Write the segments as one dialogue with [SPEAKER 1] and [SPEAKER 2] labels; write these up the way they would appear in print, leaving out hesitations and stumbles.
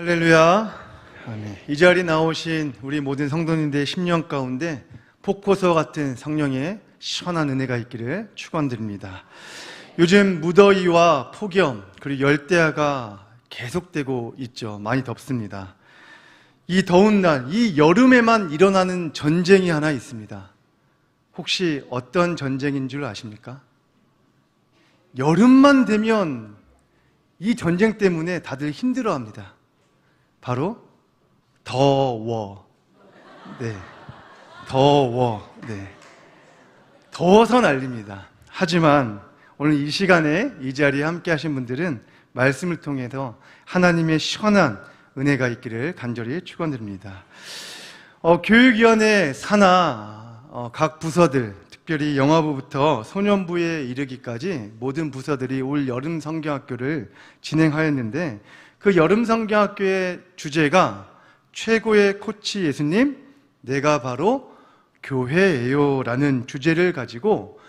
[SPEAKER 1] 할렐루야. 아멘. 이 자리에 나오신 우리 모든 성도님들의 심령 가운데 폭포수 같은 성령의 시원한 은혜가 있기를 축원드립니다. 요즘 무더위와 폭염 그리고 열대야가 계속되고 있죠. 많이 덥습니다. 이 더운 날, 이 여름에만 일어나는 전쟁이 하나 있습니다. 혹시 어떤 전쟁인 줄 아십니까? 여름만 되면 이 전쟁 때문에 다들 힘들어합니다. 바로 더워. 네, 더워. 네, 더워서 난립니다. 하지만 오늘 이 시간에 이 자리에 함께 하신 분들은 말씀을 통해서 하나님의 시원한 은혜가 있기를 간절히 축원드립니다. 교육위원회 산하 각 부서들, 특별히 영화부부터 소년부에 이르기까지 모든 부서들이 올 여름 성경학교를 진행하였는데, 그 여름 성경학교의 주제가 최고의 코치 예수님, 내가 바로 교회예요 라는 주제를 가지고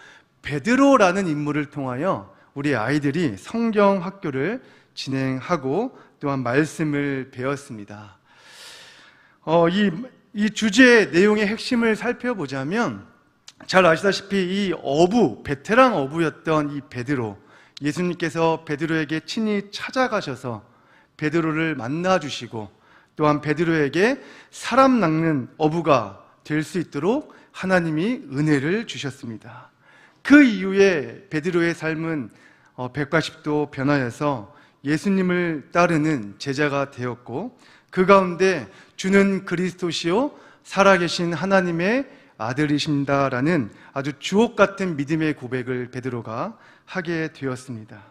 [SPEAKER 1] 베드로라는 인물을 통하여 우리 아이들이 성경학교를 진행하고 또한 말씀을 배웠습니다. 이 주제의 내용의 핵심을 살펴보자면, 잘 아시다시피 이 베테랑 어부였던 이 베드로, 예수님께서 베드로에게 친히 찾아가셔서 베드로를 만나주시고 또한 베드로에게 사람 낚는 어부가 될 수 있도록 하나님이 은혜를 주셨습니다. 그 이후에 베드로의 삶은 180도 변하여서 예수님을 따르는 제자가 되었고, 그 가운데 주는 그리스도시요 살아계신 하나님의 아들이신다라는 아주 주옥 같은 믿음의 고백을 베드로가 하게 되었습니다.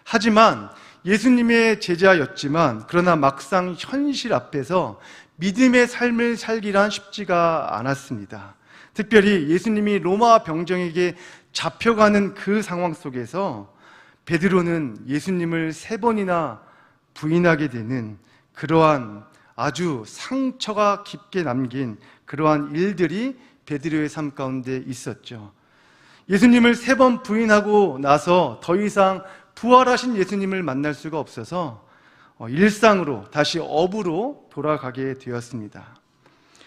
[SPEAKER 1] 하지만 예수님의 제자였지만 그러나 막상 현실 앞에서 믿음의 삶을 살기란 쉽지가 않았습니다. 특별히 예수님이 로마 병정에게 잡혀가는 그 상황 속에서 베드로는 예수님을 3번이나 부인하게 되는 그러한 아주 상처가 깊게 남긴 그러한 일들이 베드로의 삶 가운데 있었죠. 예수님을 3번 부인하고 나서 더 이상 부활하신 예수님을 만날 수가 없어서 일상으로 다시 어부로 돌아가게 되었습니다.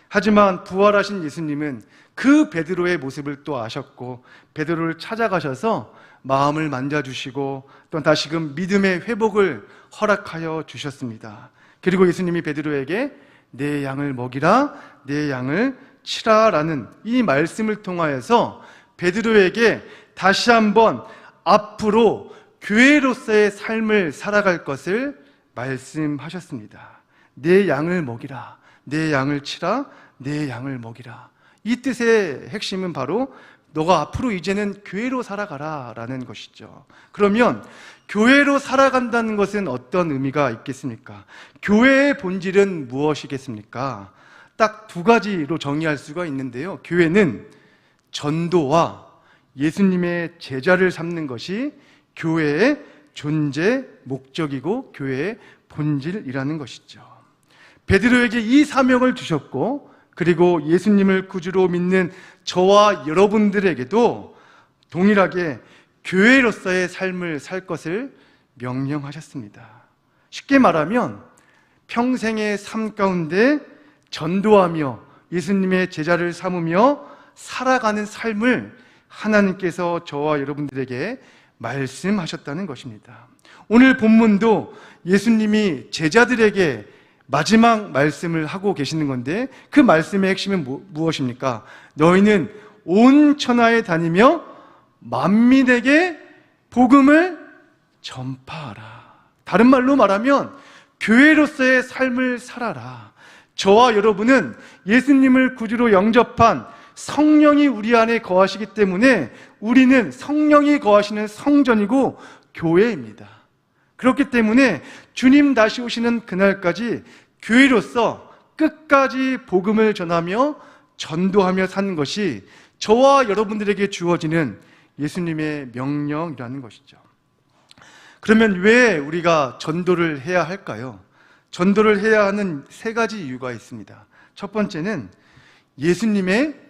[SPEAKER 1] 하지만 부활하신 예수님은 그 베드로의 모습을 또 아셨고 베드로를 찾아가셔서 마음을 만져주시고 또 다시금 믿음의 회복을 허락하여 주셨습니다. 그리고 예수님이 베드로에게 내 양을 먹이라, 내 양을 치라 라는 이 말씀을 통하여서 베드로에게 다시 한번 앞으로 교회로서의 삶을 살아갈 것을 말씀하셨습니다. 내 양을 먹이라, 내 양을 치라, 내 양을 먹이라. 이 뜻의 핵심은 바로 너가 앞으로 이제는 교회로 살아가라 라는 것이죠. 그러면 교회로 살아간다는 것은 어떤 의미가 있겠습니까? 교회의 본질은 무엇이겠습니까? 딱 2가지로 정의할 수가 있는데요. 교회는 전도와 예수님의 제자를 삼는 것이 교회의 존재 목적이고 교회의 본질이라는 것이죠. 베드로에게 이 사명을 주셨고, 그리고 예수님을 구주로 믿는 저와 여러분들에게도 동일하게 교회로서의 삶을 살 것을 명령하셨습니다. 쉽게 말하면 평생의 삶 가운데 전도하며 예수님의 제자를 삼으며 살아가는 삶을 하나님께서 저와 여러분들에게 말씀하셨다는 것입니다. 오늘 본문도 예수님이 제자들에게 마지막 말씀을 하고 계시는 건데, 그 말씀의 핵심은 무엇입니까? 너희는 온 천하에 다니며 만민에게 복음을 전파하라. 다른 말로 말하면 교회로서의 삶을 살아라. 저와 여러분은 예수님을 구주로 영접한 성령이 우리 안에 거하시기 때문에 우리는 성령이 거하시는 성전이고 교회입니다. 그렇기 때문에 주님 다시 오시는 그날까지 교회로서 끝까지 복음을 전하며 전도하며 사는 것이 저와 여러분들에게 주어지는 예수님의 명령이라는 것이죠. 그러면 왜 우리가 전도를 해야 할까요? 전도를 해야 하는 3가지 이유가 있습니다. 첫 번째는 예수님의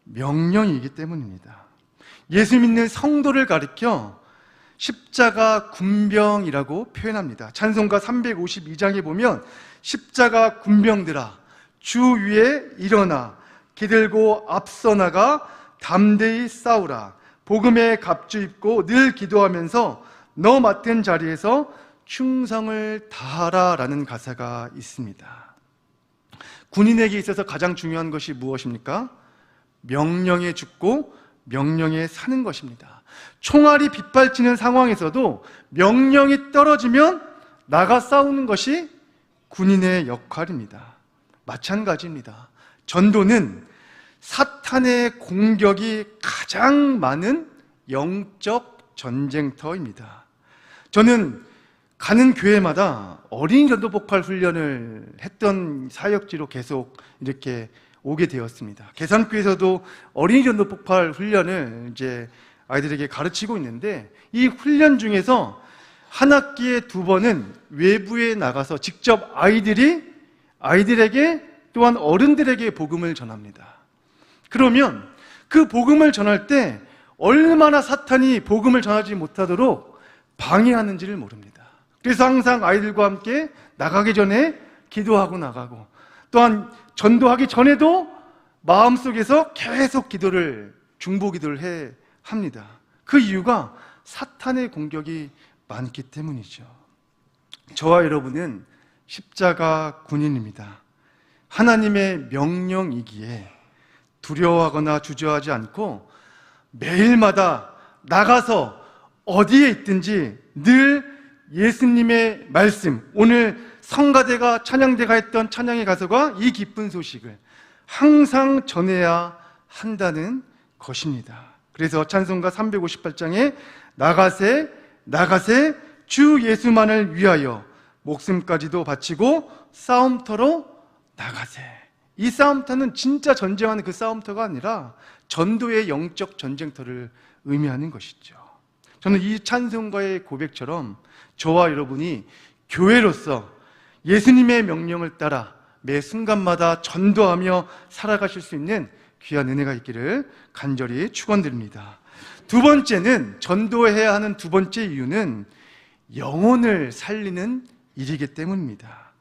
[SPEAKER 1] 명령이기 때문입니다. 예수 믿는 성도를 가리켜 십자가 군병이라고 표현합니다. 찬송가 352장에 보면 십자가 군병들아 주 위에 일어나 기들고 앞서 나가 담대히 싸우라. 복음의 갑주 입고 늘 기도하면서 너 맡은 자리에서 충성을 다하라 라는 가사가 있습니다. 군인에게 있어서 가장 중요한 것이 무엇입니까? 명령에 죽고 명령에 사는 것입니다. 총알이 빗발치는 상황에서도 명령이 떨어지면 나가 싸우는 것이 군인의 역할입니다. 마찬가지입니다. 전도는 사탄의 공격이 가장 많은 영적 전쟁터입니다. 저는 가는 교회마다 어린이 전도 폭발 훈련을 했던 사역지로 계속 이렇게 오게 되었습니다. 계산교에서도 어린이 전도 폭발 훈련을 이제 아이들에게 가르치고 있는데 이 훈련 중에서 한 학기에 2번은 외부에 나가서 직접 아이들에게 또한 어른들에게 복음을 전합니다. 그러면 그 복음을 전할 때 얼마나 사탄이 복음을 전하지 못하도록 방해하는지를 모릅니다. 그래서 항상 아이들과 함께 나가기 전에 기도하고 나가고 또한 전도하기 전에도 마음속에서 계속 중보 기도를 해 합니다. 그 이유가 사탄의 공격이 많기 때문이죠. 저와 여러분은 십자가 군인입니다. 하나님의 명령이기에 두려워하거나 주저하지 않고 매일마다 나가서 어디에 있든지 늘 예수님의 말씀, 오늘 성가대가 찬양대가 했던 찬양의 가사가 이 기쁜 소식을 항상 전해야 한다는 것입니다. 그래서 찬송가 358장에 나가세 주 예수만을 위하여 목숨까지도 바치고 싸움터로 나가세. 이 싸움터는 진짜 전쟁하는 그 싸움터가 아니라 전도의 영적 전쟁터를 의미하는 것이죠. 저는 이 찬송가의 고백처럼 저와 여러분이 교회로서 예수님의 명령을 따라 매 순간마다 전도하며 살아가실 수 있는 귀한 은혜가 있기를 간절히 축원드립니다. 두 번째는, 전도해야 하는 두 번째 이유는 영혼을 살리는 일이기 때문입니다.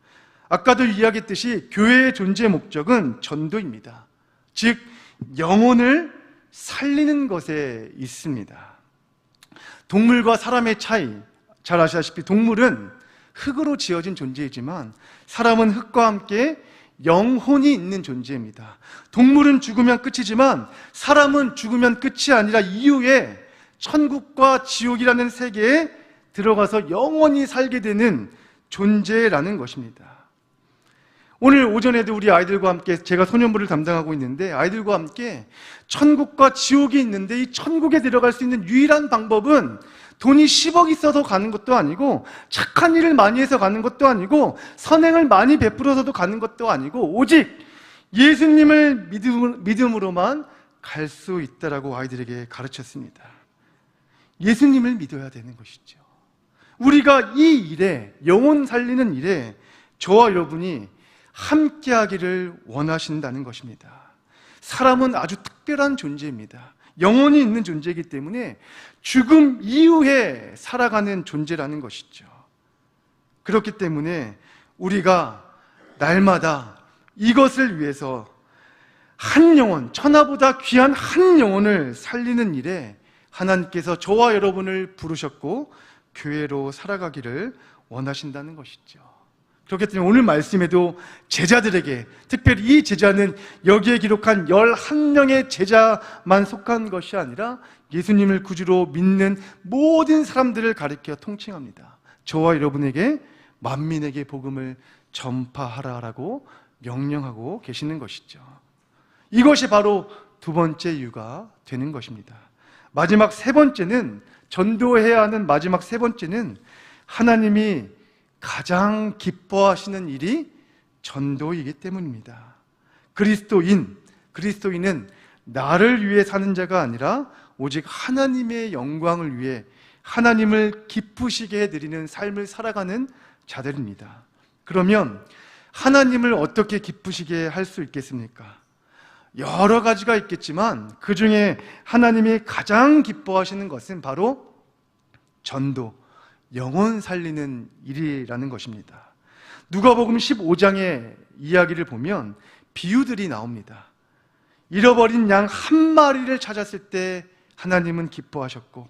[SPEAKER 1] 아까도 이야기했듯이 교회의 존재 목적은 전도입니다. 즉 영혼을 살리는 것에 있습니다. 동물과 사람의 차이, 잘 아시다시피 동물은 흙으로 지어진 존재이지만 사람은 흙과 함께 영혼이 있는 존재입니다. 동물은 죽으면 끝이지만 사람은 죽으면 끝이 아니라 이후에 천국과 지옥이라는 세계에 들어가서 영원히 살게 되는 존재라는 것입니다. 오늘 오전에도 우리 아이들과 함께, 제가 소년부를 담당하고 있는데 아이들과 함께 천국과 지옥이 있는데 이 천국에 들어갈 수 있는 유일한 방법은 돈이 10억 있어서 가는 것도 아니고 착한 일을 많이 해서 가는 것도 아니고 선행을 많이 베풀어서도 가는 것도 아니고 오직 예수님을 믿음으로만 갈 수 있다라고 아이들에게 가르쳤습니다. 예수님을 믿어야 되는 것이죠. 우리가 이 일에, 영혼 살리는 일에 저와 여러분이 함께 하기를 원하신다는 것입니다. 사람은 아주 특별한 존재입니다. 영혼이 있는 존재이기 때문에 죽음 이후에 살아가는 존재라는 것이죠. 그렇기 때문에 우리가 날마다 이것을 위해서 한 영혼, 천하보다 귀한 한 영혼을 살리는 일에 하나님께서 저와 여러분을 부르셨고 교회로 살아가기를 원하신다는 것이죠. 그렇기 때문에 오늘 말씀에도 제자들에게, 특별히 이 제자는 여기에 기록한 11명의 제자만 속한 것이 아니라 예수님을 구주로 믿는 모든 사람들을 가리켜 통칭합니다. 저와 여러분에게 만민에게 복음을 전파하라라고 명령하고 계시는 것이죠. 이것이 바로 두 번째 이유가 되는 것입니다. 마지막 세 번째는, 전도해야 하는 마지막 세 번째는 하나님이 가장 기뻐하시는 일이 전도이기 때문입니다. 그리스도인은 나를 위해 사는 자가 아니라 오직 하나님의 영광을 위해 하나님을 기쁘시게 해드리는 삶을 살아가는 자들입니다. 그러면 하나님을 어떻게 기쁘시게 할 수 있겠습니까? 여러 가지가 있겠지만 그 중에 하나님이 가장 기뻐하시는 것은 바로 전도, 영혼 살리는 일이라는 것입니다. 누가복음 15장의 이야기를 보면 비유들이 나옵니다. 잃어버린 양 한 마리를 찾았을 때 하나님은 기뻐하셨고,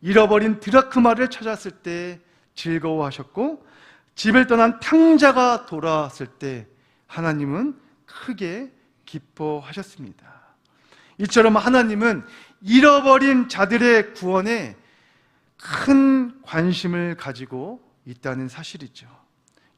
[SPEAKER 1] 잃어버린 드라크마를 찾았을 때 즐거워하셨고, 집을 떠난 탕자가 돌아왔을 때 하나님은 크게 기뻐하셨습니다. 이처럼 하나님은 잃어버린 자들의 구원에 큰 관심을 가지고 있다는 사실이죠.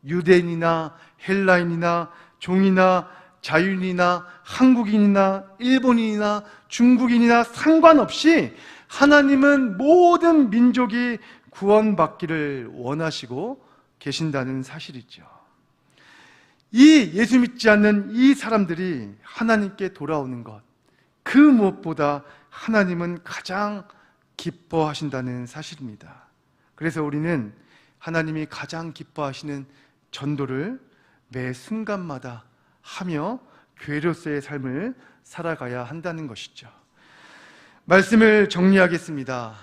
[SPEAKER 1] 유대인이나 헬라인이나 종이나 자유인이나 한국인이나 일본인이나 중국인이나 상관없이 하나님은 모든 민족이 구원받기를 원하시고 계신다는 사실이죠. 이 예수 믿지 않는 이 사람들이 하나님께 돌아오는 것, 그 무엇보다 하나님은 가장 기뻐하신다는 사실입니다. 그래서 우리는 하나님이 가장 기뻐하시는 전도를 매 순간마다 하며 교회로서의 삶을 살아가야 한다는 것이죠. 말씀을 정리하겠습니다.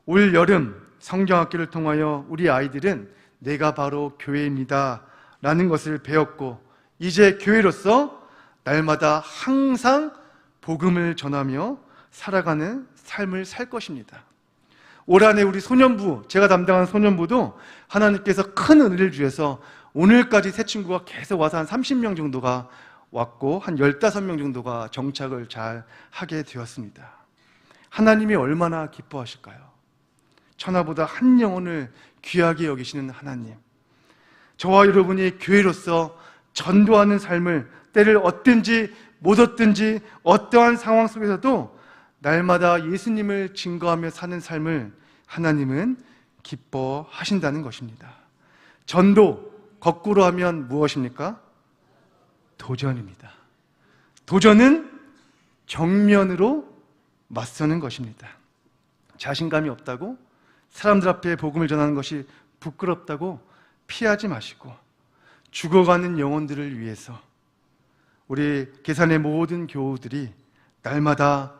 [SPEAKER 1] 올 여름 성경학교를 통하여 우리 아이들은 내가 바로 교회입니다 라는 것을 배웠고, 이제 교회로서 날마다 항상 복음을 전하며 살아가는 삶을 살 것입니다. 올 한해 우리 소년부, 제가 담당한 소년부도 하나님께서 큰 은혜를 주셔서 오늘까지 새 친구가 계속 와서 한 30명 정도가 왔고, 한 15명 정도가 정착을 잘 하게 되었습니다. 하나님이 얼마나 기뻐하실까요? 천하보다 한 영혼을 귀하게 여기시는 하나님, 저와 여러분이 교회로서 전도하는 삶을 때를 얻든지 못 얻든지 어떠한 상황 속에서도 날마다 예수님을 증거하며 사는 삶을 하나님은 기뻐하신다는 것입니다. 전도, 거꾸로 하면 무엇입니까? 도전입니다. 도전은 정면으로 맞서는 것입니다. 자신감이 없다고, 사람들 앞에 복음을 전하는 것이 부끄럽다고 피하지 마시고, 죽어가는 영혼들을 위해서 우리 계산의 모든 교우들이 날마다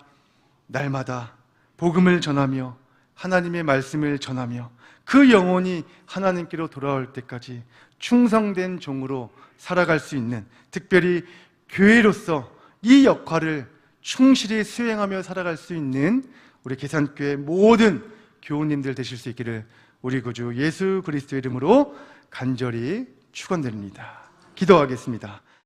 [SPEAKER 1] 복음을 전하며 하나님의 말씀을 전하며 그 영혼이 하나님께로 돌아올 때까지 충성된 종으로 살아갈 수 있는, 특별히 교회로서 이 역할을 충실히 수행하며 살아갈 수 있는 우리 계산교회 모든 교우님들 되실 수 있기를 우리 구주 예수 그리스도의 이름으로 간절히 축원드립니다. 기도하겠습니다.